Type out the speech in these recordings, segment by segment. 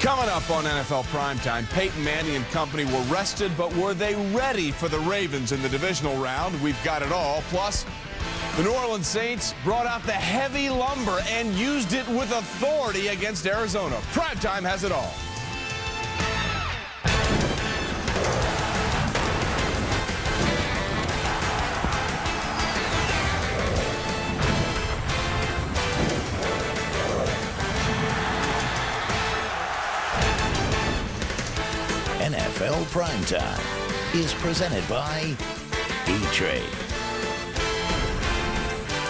Coming up on NFL Primetime, Peyton Manning and company were rested, but were they ready for the Ravens in the divisional round? We've got it all. Plus, the New Orleans Saints brought out the heavy lumber and used it with authority against Arizona. Primetime has it all. NFL Primetime is presented by Trey.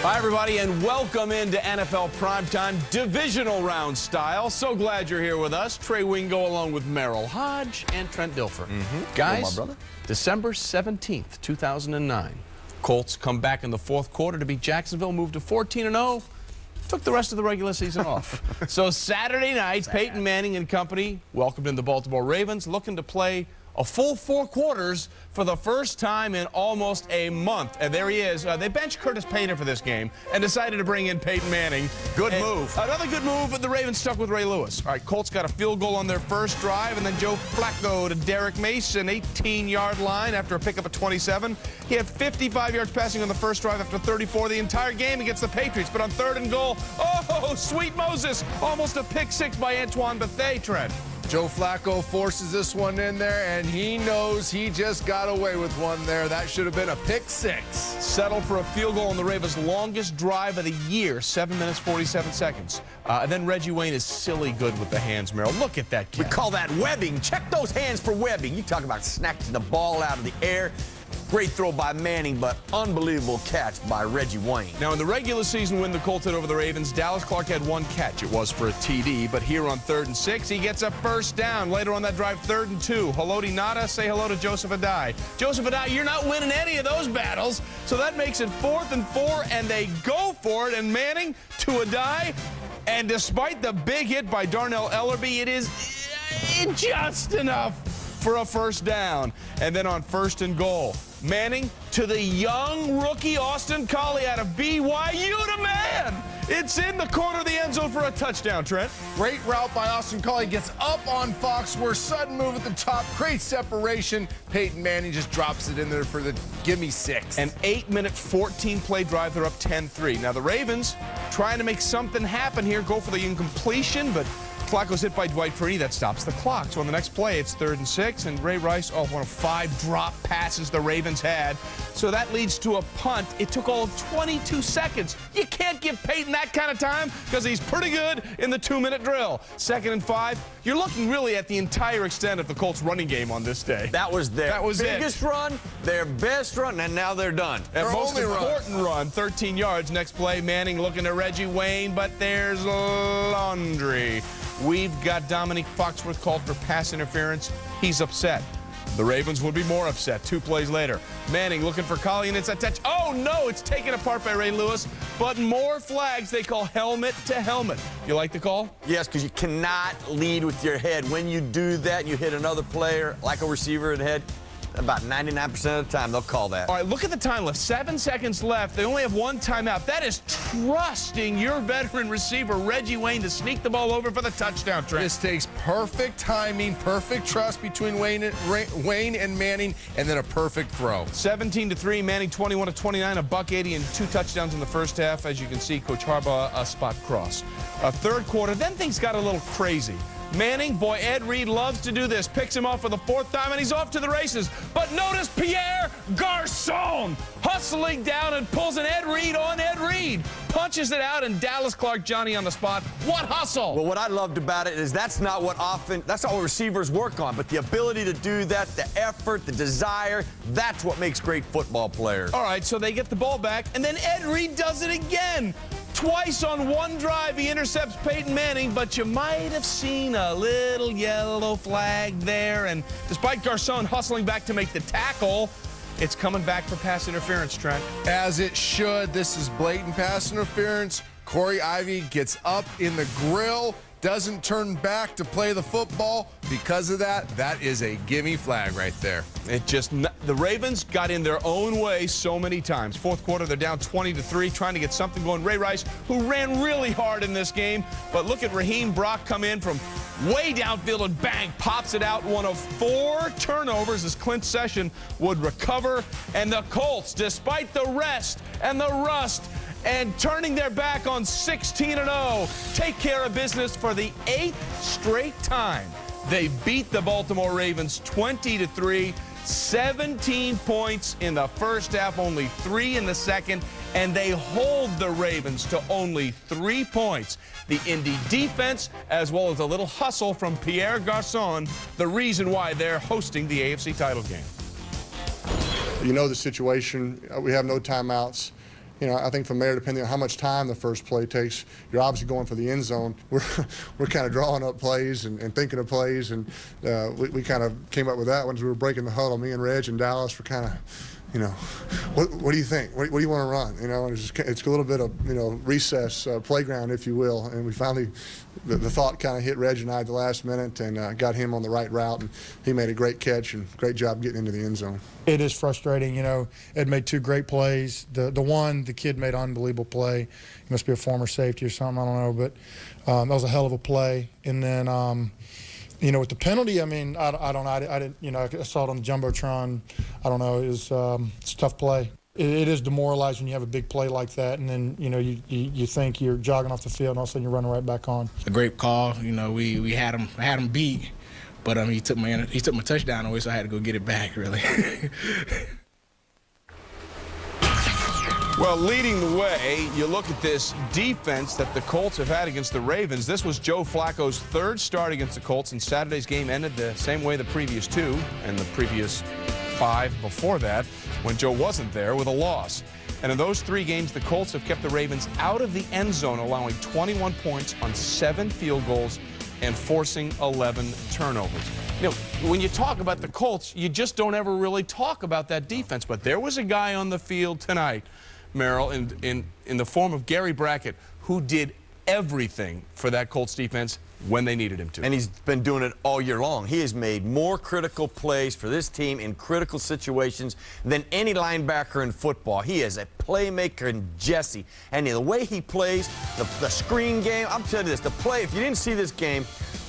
Hi, everybody, and welcome into NFL Primetime, divisional round style. So glad you're here with us. Trey, Wingo, along with Merrill, Hoge, and Trent Dilfer. Guys, my brother. December 17th, 2009. Colts come back in the fourth quarter to beat Jacksonville, move to 14-0. Took the rest of the regular season off. So Saturday night, Peyton Manning and company welcomed in the Baltimore Ravens, looking to play a full 4 quarters for the first time in almost a month. And there he is. They benched Curtis Payton for this game and decided to bring in Peyton Manning. Good move. Another good move, but the Ravens stuck with Ray Lewis. All right, Colts got a field goal on their first drive, and then Joe Flacco to Derek Mason, 18-yard line after a pickup at 27. He had 55 yards passing on the first drive after 34 the entire game against the Patriots. But on 3rd and goal, oh, sweet Moses, almost a pick six by Antoine Bethea, Trent. Joe Flacco forces this one in there, and he knows he just got away with one there. That should have been a pick six. Settled for a field goal on the Ravens' longest drive of the year, 7 minutes, 47 seconds. And then Reggie Wayne is silly good with the hands, Merrill. Look at that catch. We call that webbing. Check those hands for webbing. You talk about snatching the ball out of the air. Great throw by Manning, but unbelievable catch by Reggie Wayne. Now, in the regular season win the Colts had over the Ravens, Dallas Clark had 1 catch. It was for a TD, but here on 3rd and 6, he gets a first down. Later on that drive, 3rd and 2. Haloti Ngata, say hello to Joseph Adai. Joseph Adai, you're not winning any of those battles, so that makes it 4th and 4, and they go for it, and Manning to Adai, and despite the big hit by Darnell Ellerbe, it is just enough for a first down. And then on 1st and goal, Manning to the young rookie Austin Collie out of BYU to man. It's in the corner of the end zone for a touchdown, Trent. Great route by Austin Collie. Gets up on Foxworth. Sudden move at the top. Great separation. Peyton Manning just drops it in there for the gimme 6. An 8-minute, 14-play drive. They're up 10-3. Now the Ravens trying to make something happen here. Go for the incompletion, but Flacco's hit by Dwight Freeney. That stops the clock. So on the next play, it's 3rd and 6, and Ray Rice, one of 5 drop passes the Ravens had. So that leads to a punt. It took all of 22 seconds. You can't give Peyton that kind of time because he's pretty good in the 2-minute drill. 2nd and 5. You're looking really at the entire extent of the Colts running game on this day. That was their biggest it. Run, their best run, and now they're done. Their most important run, 13 yards. Next play, Manning looking at Reggie Wayne, but there's laundry. We've got Dominique Foxworth called for pass interference. He's upset. The Ravens would be more upset 2 plays later. Manning looking for Collie, and it's a touch. Oh, no, it's taken apart by Ray Lewis. But more flags. They call helmet to helmet. You like the call? Yes, because you cannot lead with your head. When you do that, you hit another player, like a receiver in the head. About 99% of the time, they'll call that. All right, look at the time left. 7 seconds left. They only have 1 timeout. That is trusting your veteran receiver, Reggie Wayne, to sneak the ball over for the touchdown, Trent. This takes perfect timing, perfect trust between Wayne and Manning, and then a perfect throw. 17-3, Manning 21-29, a $180 and 2 touchdowns in the first half. As you can see, Coach Harbaugh a spot cross. A 3rd quarter, then things got a little crazy. Manning, boy, Ed Reed loves to do this. Picks him off for the 4th time, and he's off to the races. But notice Pierre Garçon hustling down and pulls an Ed Reed on Ed Reed. Punches it out, and Dallas Clark Johnny on the spot. What hustle! Well, what I loved about it is that's not what receivers work on, but the ability to do that, the effort, the desire, that's what makes great football players. All right, so they get the ball back, and then Ed Reed does it again. Twice on 1 drive, he intercepts Peyton Manning, but you might have seen a little yellow flag there. And despite Garçon hustling back to make the tackle, it's coming back for pass interference, Trent. As it should. This is blatant pass interference. Corey Ivy gets up in the grill, doesn't turn back to play the football. Because of that, that is a gimme flag right there. The Ravens got in their own way so many times. 4th quarter, they're down 20-3, trying to get something going. Ray Rice, who ran really hard in this game, but look at Raheem Brock come in from way downfield, and bang, pops it out. One of 4 turnovers as Clint Session would recover. And the Colts, despite the rest and the rust and turning their back on 16-0, take care of business for the 8th straight time. They beat the Baltimore Ravens 20-3, 17 points in the first half, only 3 in the second, and they hold the Ravens to only 3 points. The Indy defense, as well as a little hustle from Pierre Garçon, the reason why they're hosting the AFC title game. You know the situation. We have no timeouts. You know, I think from there, depending on how much time the first play takes, you're obviously going for the end zone. We're kind of drawing up plays and thinking of plays, and we kind of came up with that once we were breaking the huddle. Me and Reg and Dallas were kind of, you know, what do you think? What do you want to run? You know, it's a little bit of, you know, recess playground, if you will. And we finally, the thought kind of hit Reg and I at the last minute and got him on the right route, and he made a great catch and great job getting into the end zone. It is frustrating, you know. Ed made 2 great plays. The kid made an unbelievable play. He must be a former safety or something, I don't know, but that was a hell of a play. And then, you know, with the penalty, I mean, I didn't, you know, I saw it on the Jumbotron. I don't know, it's a tough play. It is demoralizing when you have a big play like that, and then, you know, you think you're jogging off the field, and all of a sudden you're running right back on. A great call. You know, we had him beat, but he took my touchdown away, so I had to go get it back, really. Well, leading the way, you look at this defense that the Colts have had against the Ravens. This was Joe Flacco's 3rd start against the Colts, and Saturday's game ended the same way the previous 2 and the previous 5 before that, when Joe wasn't there, with a loss. And in those 3 games, the Colts have kept the Ravens out of the end zone, allowing 21 points on 7 field goals and forcing 11 turnovers. You know, when you talk about the Colts, you just don't ever really talk about that defense. But there was a guy on the field tonight, Merrill, in the form of Gary Brackett, who did everything for that Colts defense when they needed him to. And he's been doing it all year long. He has made more critical plays for this team in critical situations than any linebacker in football. He is a playmaker in Jesse. And the way he plays, the screen game, I'm telling you this, the play, if you didn't see this game,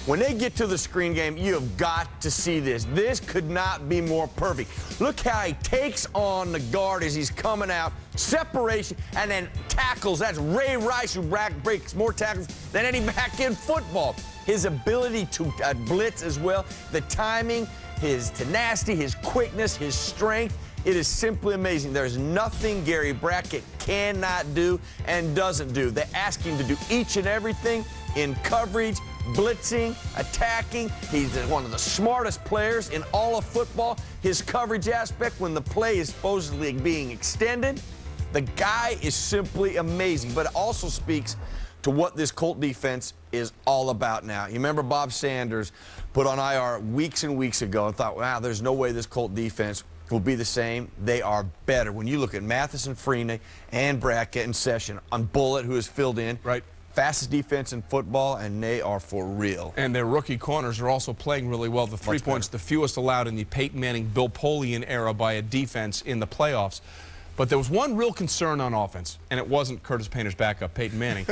when they get to the screen game, you have got to see this. This could not be more perfect. Look how he takes on the guard as he's coming out, separation, and then tackles. That's Ray Rice, who breaks more tackles than any back in football. His ability to blitz as well, the timing, his tenacity, his quickness, his strength. It is simply amazing. There's nothing Gary Brackett cannot do and doesn't do. They ask him to do each and everything in coverage, blitzing, attacking. He's one of the smartest players in all of football. His coverage aspect, when the play is supposedly being extended, the guy is simply amazing. But it also speaks to what this Colt defense is all about now. You remember Bob Sanders put on IR weeks and weeks ago and thought, wow, there's no way this Colt defense will be the same. They are better. When you look at Mathis and Freeney and Brackett and Session on Bullitt, who has filled in. Right. Fastest defense in football, and they are for real. And their rookie corners are also playing really well. The 3 points, the fewest allowed in the Peyton Manning, Bill Polian era by a defense in the playoffs. But there was one real concern on offense, and it wasn't Curtis Painter's backup, Peyton Manning.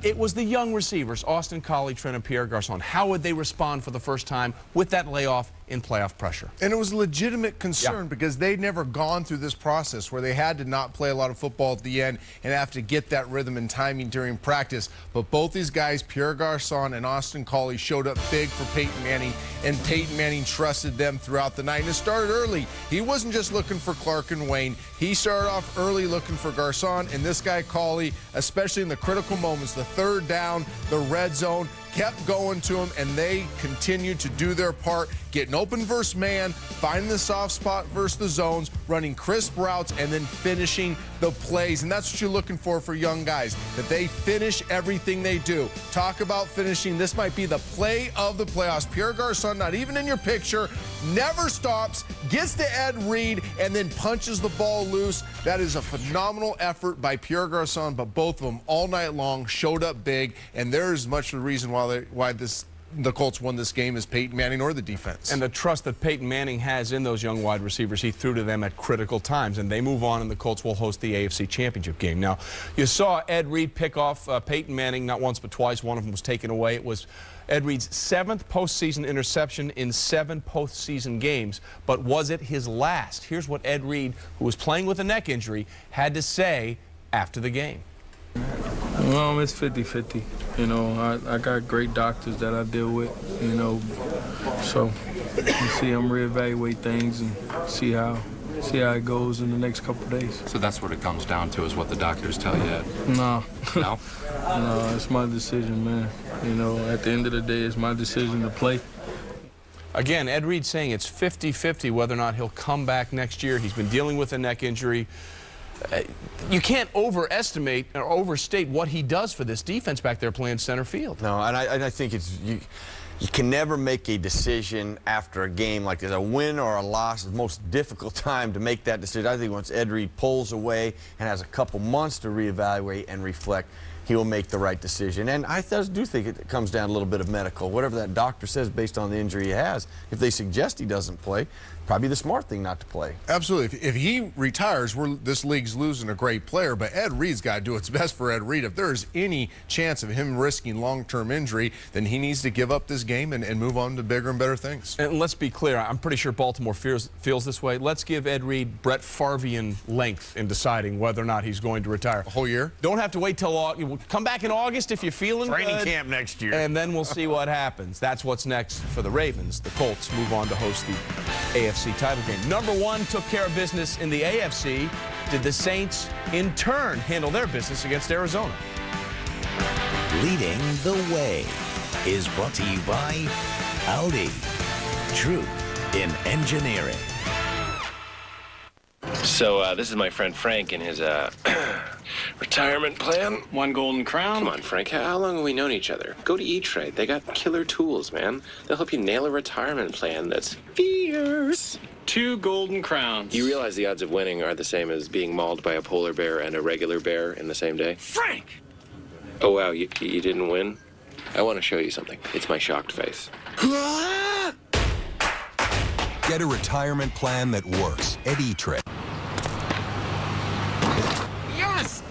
It was the young receivers, Austin Collie, Trent, and Pierre Garçon. How would they respond for the first time with that layoff in playoff pressure? And it was a legitimate concern because they'd never gone through this process where they had to not play a lot of football at the end and have to get that rhythm and timing during practice. But both these guys, Pierre Garçon and Austin Collie, showed up big for Peyton Manning, and Peyton Manning trusted them throughout the night. And it started early. He wasn't just looking for Clark and Wayne. He started off early looking for Garçon, and this guy Collie, especially in the critical moments, the 3rd down, the red zone, kept going to him, and they continued to do their part, getting open versus man, finding the soft spot versus the zones, running crisp routes, and then finishing the plays. And that's what you're looking for young guys, that they finish everything they do. Talk about finishing. This might be the play of the playoffs. Pierre Garçon, not even in your picture, never stops, gets to Ed Reed, and then punches the ball loose. That is a phenomenal effort by Pierre Garçon, but both of them all night long showed up big, and there is much of the reason why this the Colts won this game is Peyton Manning or the defense. And the trust that Peyton Manning has in those young wide receivers, he threw to them at critical times. And they move on, and the Colts will host the AFC Championship game. Now, you saw Ed Reed pick off Peyton Manning not once but twice. One of them was taken away. It was Ed Reed's 7th postseason interception in 7 postseason games. But was it his last? Here's what Ed Reed, who was playing with a neck injury, had to say after the game. Well, it's 50-50. You know, I got great doctors that I deal with, you know, so you see them reevaluate things and see how it goes in the next couple of days. So that's what it comes down to, is what the doctors tell you? No. No? No, it's my decision, man. You know, at the end of the day, it's my decision to play. Again, Ed Reed saying it's 50-50 whether or not he'll come back next year. He's been dealing with a neck injury. You can't overestimate or overstate what he does for this defense back there playing center field. No, and I think it's you can never make a decision after a game like this. A win or a loss is the most difficult time to make that decision. I think once Ed Reed pulls away and has a couple months to reevaluate and reflect, he will make the right decision. And I do think it comes down a little bit of medical. Whatever that doctor says based on the injury he has, if they suggest he doesn't play, probably the smart thing not to play. Absolutely. If he retires, this league's losing a great player, but Ed Reed's got to do what's best for Ed Reed. If there is any chance of him risking long-term injury, then he needs to give up this game and move on to bigger and better things. And let's be clear, I'm pretty sure Baltimore feels this way. Let's give Ed Reed Brett Favrean length in deciding whether or not he's going to retire. A whole year? Don't have to wait till come back in August if you're feeling Training good, camp next year. and then we'll see what happens. That's what's next for the Ravens. The Colts move on to host the AFC title game. Number 1 took care of business in the AFC. Did the Saints, in turn, handle their business against Arizona? Leading the Way is brought to you by Audi. Truth in engineering. So this is my friend Frank and his retirement plan. 1 golden crown. Come on, Frank. How long have we known each other? Go to E-Trade. They got killer tools, man. They'll help you nail a retirement plan that's fierce. 2 golden crowns. You realize the odds of winning are the same as being mauled by a polar bear and a regular bear in the same day? Frank! Oh, wow. You didn't win? I want to show you something. It's my shocked face. Get a retirement plan that works at E-Trade. Yes!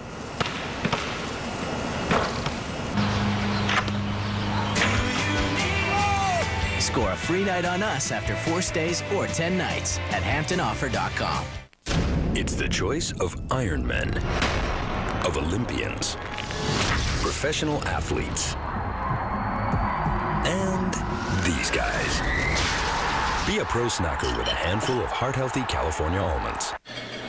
Score a free night on us after 4 stays or 10 nights at HamptonOffer.com. It's the choice of Ironmen, of Olympians, professional athletes, and these guys. Be a pro snacker with a handful of heart-healthy California almonds.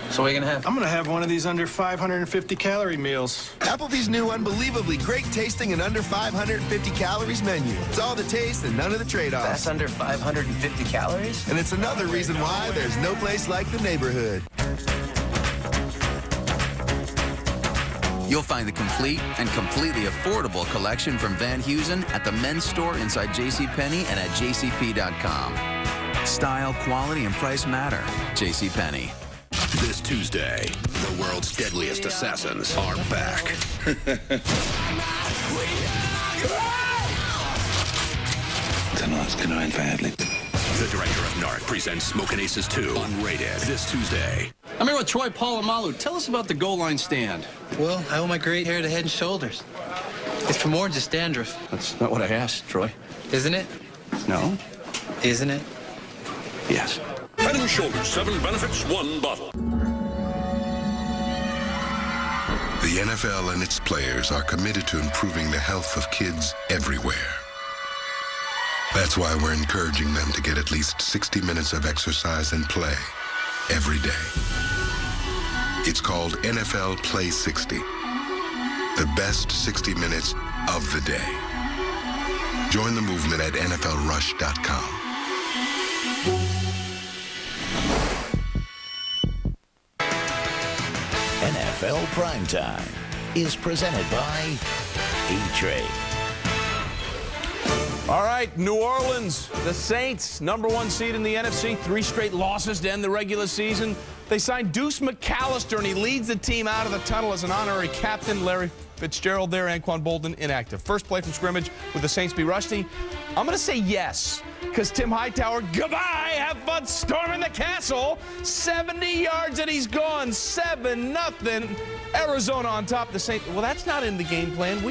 So what are you gonna have? I'm gonna have one of these under 550 calorie meals. Applebee's new unbelievably great tasting and under 550 calories menu. It's all the taste and none of the trade-offs. That's under 550 calories? And it's another reason why there's no place like the neighborhood. You'll find the complete and completely affordable collection from Van Heusen at the men's store inside JCPenney and at jcp.com. Style, quality, and price matter. JCPenney. This Tuesday, the world's deadliest assassins are back. Tonight's gonna end badly. The director of Narc presents Smokin' Aces 2 Unrated this Tuesday. I'm here with Troy Polamalu. Tell us about the goal line stand. Well, I owe my great hair to Head & Shoulders. It's for more than just dandruff. That's not what I asked, Troy. Isn't it? No. Isn't it? Yes. Head & Shoulders, 7 benefits, 1 bottle. The NFL and its players are committed to improving the health of kids everywhere. That's why we're encouraging them to get at least 60 minutes of exercise and play every day. It's called NFL Play 60. The best 60 minutes of the day. Join the movement at NFLRush.com. NFL Primetime is presented by E-Trade. All right, New Orleans, the Saints, #1 seed in the NFC, 3 straight losses to end the regular season. They signed Deuce McAllister, and he leads the team out of the tunnel as an honorary captain. Larry Fitzgerald there, Anquan Bolden inactive. First play from scrimmage, would the Saints be rusty? I'm going to say yes, because Tim Hightower, goodbye, have fun storming the castle. 70 yards and he's gone. 7-0. Arizona on top. The Saints, well, that's not in the game plan.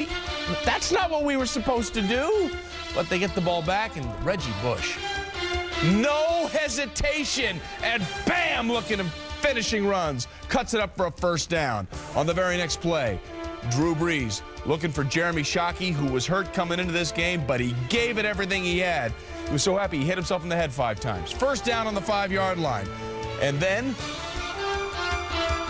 That's not what we were supposed to do. But they get the ball back, and Reggie Bush, no hesitation, and bam, looking at finishing runs. Cuts it up for a first down. On the very next play, Drew Brees looking for Jeremy Shockey, who was hurt coming into this game, but he gave it everything he had. He was so happy he hit himself in the head 5 times. First down on the 5-yard line. And then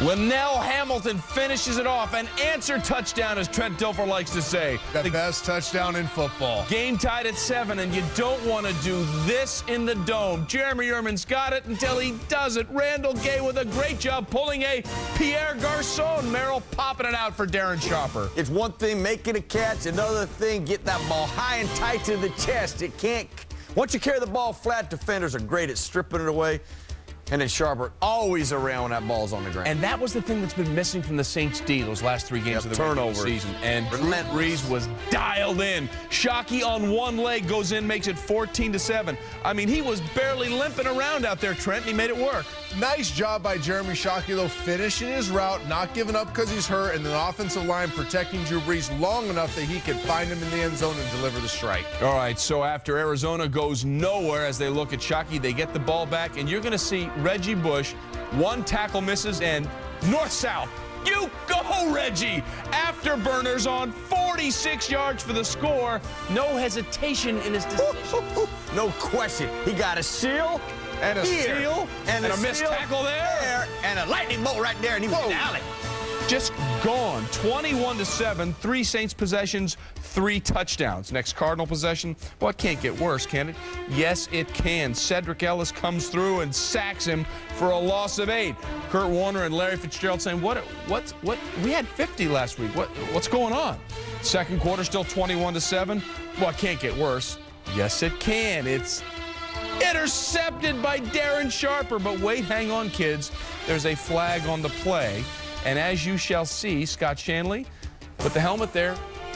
Linnell Hamilton finishes it off. An answer touchdown, as Trent Dilfer likes to say. The best touchdown in football. Game tied at 7, and you don't want to do this in the dome. Jeremy Ehrman's got it until he doesn't. Randall Gay with a great job pulling a Pierre Garçon. Merrill popping it out for Darren Sharper. It's one thing making a catch, another thing get that ball high and tight to the chest. It can't. Once you carry the ball flat, defenders are great at stripping it away. And then Sharper always around when that ball's on the ground. And that was the thing that's been missing from the Saints D those last 3 games of the regular season. And Drew Brees was dialed in. Shockey on one leg goes in, makes it 14-7. I mean, he was barely limping around out there, Trent, and he made it work. Nice job by Jeremy Shockey, though, finishing his route, not giving up because he's hurt, and the offensive line protecting Drew Brees long enough that he could find him in the end zone and deliver the strike. All right, so after Arizona goes nowhere as they look at Shockey, they get the ball back, and you're going to see Reggie Bush, 1 tackle misses, and north-south. You go, Reggie! Afterburners on 46 yards for the score. No hesitation in his decision. No question. He got a seal. And a steal, and a missed tackle there, and a lightning bolt right there, and he was in the alley. Just gone. 21-7, 3 Saints possessions, 3 touchdowns. Next Cardinal possession, well, it can't get worse, can it? Yes, it can. Cedric Ellis comes through and sacks him for a loss of 8. Kurt Warner and Larry Fitzgerald saying, what? We had 50 last week. What's going on? Second quarter still 21-7. Well, it can't get worse. Yes, it can. It's intercepted by Darren Sharper. But wait, hang on, kids. There's a flag on the play. And as you shall see, Scott Shanley put the helmet there,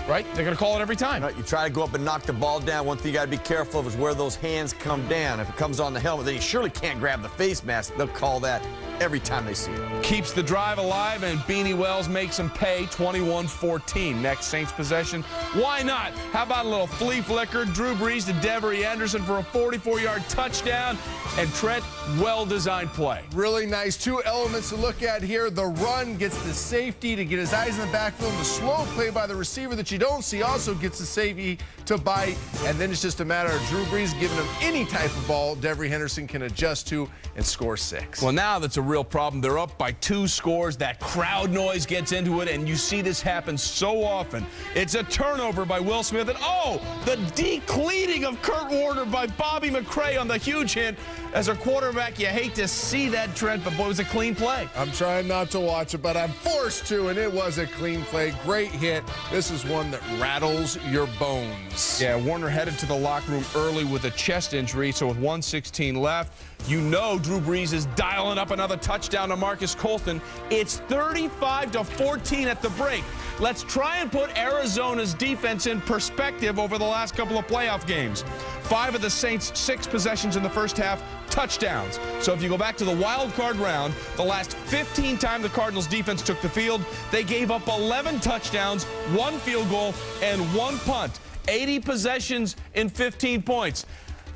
right? They're going to call it every time. Right, you try to go up and knock the ball down. One thing you got to be careful of is where those hands come down. If it comes on the helmet, then you surely can't grab the face mask. They'll call that every time they see it. Keeps the drive alive, and Beanie Wells makes them pay. 21-14. Next Saints possession. Why not? How about a little flea flicker? Drew Brees to Devery Anderson for a 44-yard touchdown. And Trent, well-designed play. Really nice. 2 elements to look at here. The run gets the safety to get his eyes in the backfield. The slow play by the receiver that you don't see also gets the safety to bite. And then it's just a matter of Drew Brees giving him any type of ball Devery Henderson can adjust to and score 6. Well, now that's a real problem. They're up by 2 scores. That crowd noise gets into it, and you see this happen so often. It's a turnover by Will Smith, and oh, the decleating of Kurt Warner by Bobby McCray on the huge hit. As a quarterback, you hate to see that, Trent, but boy, it was a clean play. I'm trying not to watch it, but I'm forced to, and it was a clean play. Great hit. This is one that rattles your bones. Yeah, Warner headed to the locker room early with a chest injury, so with 1:16 left, you know Drew Brees is dialing up another touchdown to Marcus Colston. It's 35-14 at the break. Let's try and put Arizona's defense in perspective over the last couple of playoff games. 5 of the Saints' 6 possessions in the first half, touchdowns. So if you go back to the wild card round, the last 15 times the Cardinals defense took the field, they gave up 11 touchdowns, 1 field goal, and 1 punt. 80 possessions in 15 points.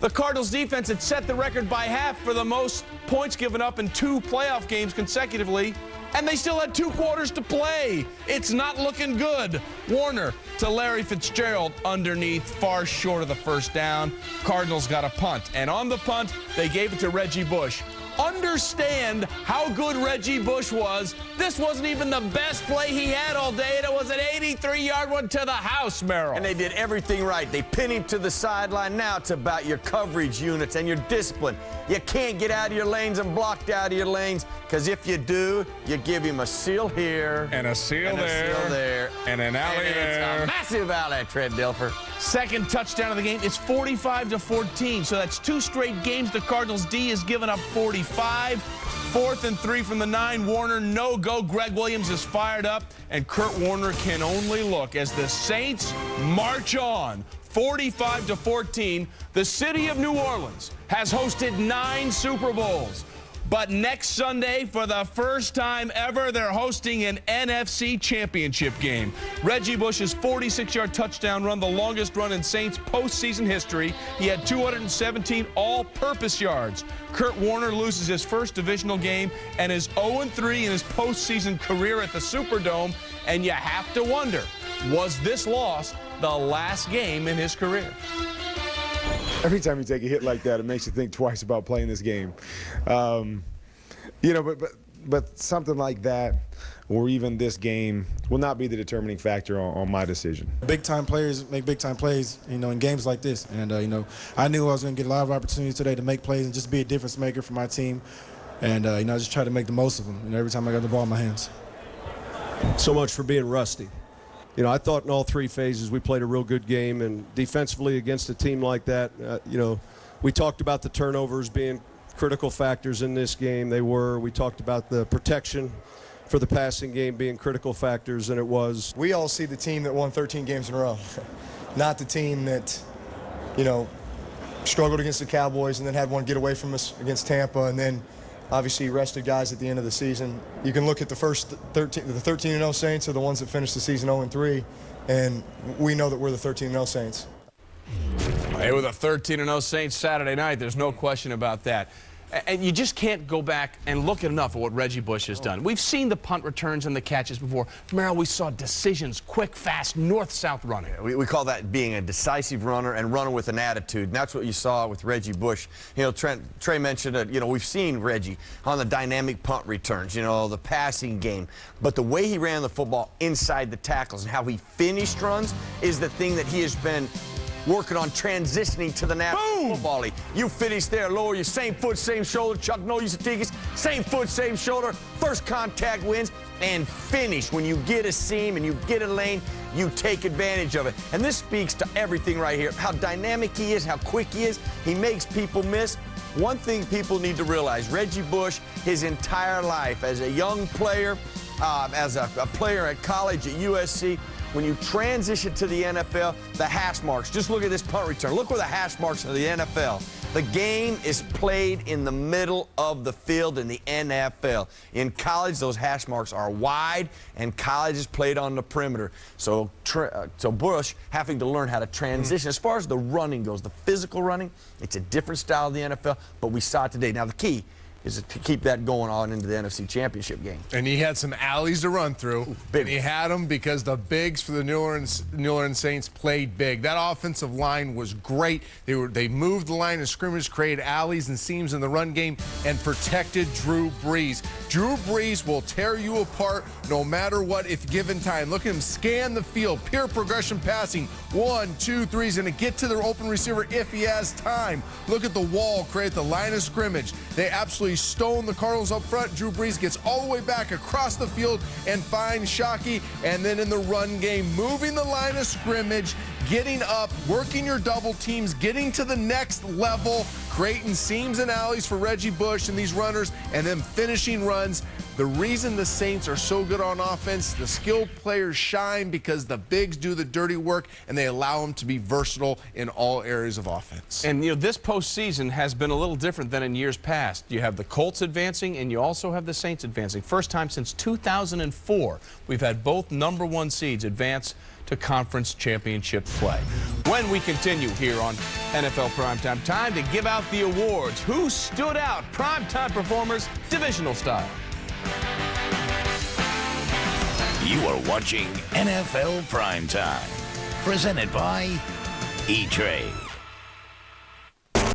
The Cardinals defense had set the record by half for the most points given up in 2 playoff games consecutively, and they still had 2 quarters to play. It's not looking good. Warner to Larry Fitzgerald underneath, far short of the first down. Cardinals got a punt, and on the punt, they gave it to Reggie Bush. Understand how good Reggie Bush was. This wasn't even the best play he had all day, and it was an 83-yard one to the house, Merrill. And they did everything right. They pinned him to the sideline. Now it's about your coverage units and your discipline. You can't get out of your lanes and blocked out of your lanes, because if you do, you give him a seal here. And a seal and there. A seal there. And an alley there. It's a massive alley, Trent Dilfer. Second touchdown of the game. It's 45-14, so that's 2 straight games the Cardinals D has given up 40 45. 4th and 3 from the 9. Warner, no go. Greg Williams is fired up, and Kurt Warner can only look as the Saints march on. 45-14. The city of New Orleans has hosted 9 Super Bowls. But next Sunday, for the first time ever, they're hosting an NFC Championship game. Reggie Bush's 46-yard touchdown run, the longest run in Saints postseason history. He had 217 all-purpose yards. Kurt Warner loses his first divisional game and is 0-3 in his postseason career at the Superdome. And you have to wonder, was this loss the last game in his career? Every time you take a hit like that, it makes you think twice about playing this game. You know, but something like that, or even this game, will not be the determining factor on my decision. Big-time players make big-time plays, you know, in games like this. And, you know, I knew I was going to get a lot of opportunities today to make plays and just be a difference maker for my team. And, you know, I just try to make the most of them, you know, every time I got the ball in my hands. So much for being rusty. You know, I thought in all 3 phases we played a real good game, and defensively against a team like that, you know, we talked about the turnovers being critical factors in this game. They were. We talked about the protection for the passing game being critical factors, and it was. We all see the team that won 13 games in a row, not the team that, you know, struggled against the Cowboys and then had one get away from us against Tampa, and then obviously rested guys at the end of the season. You can look at the first 13-0 Saints are the ones that finished the season 0-3, and we know that we're the 13-0 Saints. Hey, with a 13-0 Saints Saturday night, there's no question about that. And you just can't go back and look at enough of what Reggie Bush has done. We've seen the punt returns and the catches before. Merrill, we saw decisions, quick, fast, north-south running. Yeah, we call that being a decisive runner and running with an attitude. And that's what you saw with Reggie Bush. You know, Trey mentioned it. You know, we've seen Reggie on the dynamic punt returns, you know, the passing game. But the way he ran the football inside the tackles and how he finished runs is the thing that he has been working on transitioning to the National Football League. You finish there, lower your same foot, same shoulder, Chuck Noyes-Satigas, same foot, same shoulder, first contact wins, and finish. When you get a seam and you get a lane, you take advantage of it. And this speaks to everything right here, how dynamic he is, how quick he is. He makes people miss. One thing people need to realize, Reggie Bush, his entire life as a young player, as a player at college at USC, when you transition to the NFL, the hash marks. Just look at this punt return. Look where the hash marks are in the NFL. The game is played in the middle of the field in the NFL. In college, those hash marks are wide, and college is played on the perimeter. So Bush having to learn how to transition. As far as the running goes, the physical running, it's a different style of the NFL, but we saw it today. Now, the key is to keep that going on into the NFC Championship game. And he had some alleys to run through. Big. And he had them because the bigs for the New Orleans Saints played big. That offensive line was great. They moved the line of scrimmage, created alleys and seams in the run game, and protected Drew Brees. Drew Brees will tear you apart no matter what if given time. Look at him scan the field, pure progression passing. 1, 2, 3. He's going to get to their open receiver if he has time. Look at the wall, create the line of scrimmage. They absolutely stone the Cardinals up front. Drew Brees gets all the way back across the field and finds Shockey. And then in the run game, moving the line of scrimmage, getting up, working your double teams, getting to the next level, creating seams and alleys for Reggie Bush and these runners, and then finishing runs. The reason the Saints are so good on offense, the skilled players shine because the bigs do the dirty work, and they allow them to be versatile in all areas of offense. And, you know, this postseason has been a little different than in years past. You have the Colts advancing, and you also have the Saints advancing. First time since 2004, we've had both #1 seeds advance to conference championship play. When we continue here on NFL Primetime, time to give out the awards. Who stood out? Primetime performers, divisional style. You are watching NFL Primetime, presented by E-Trade.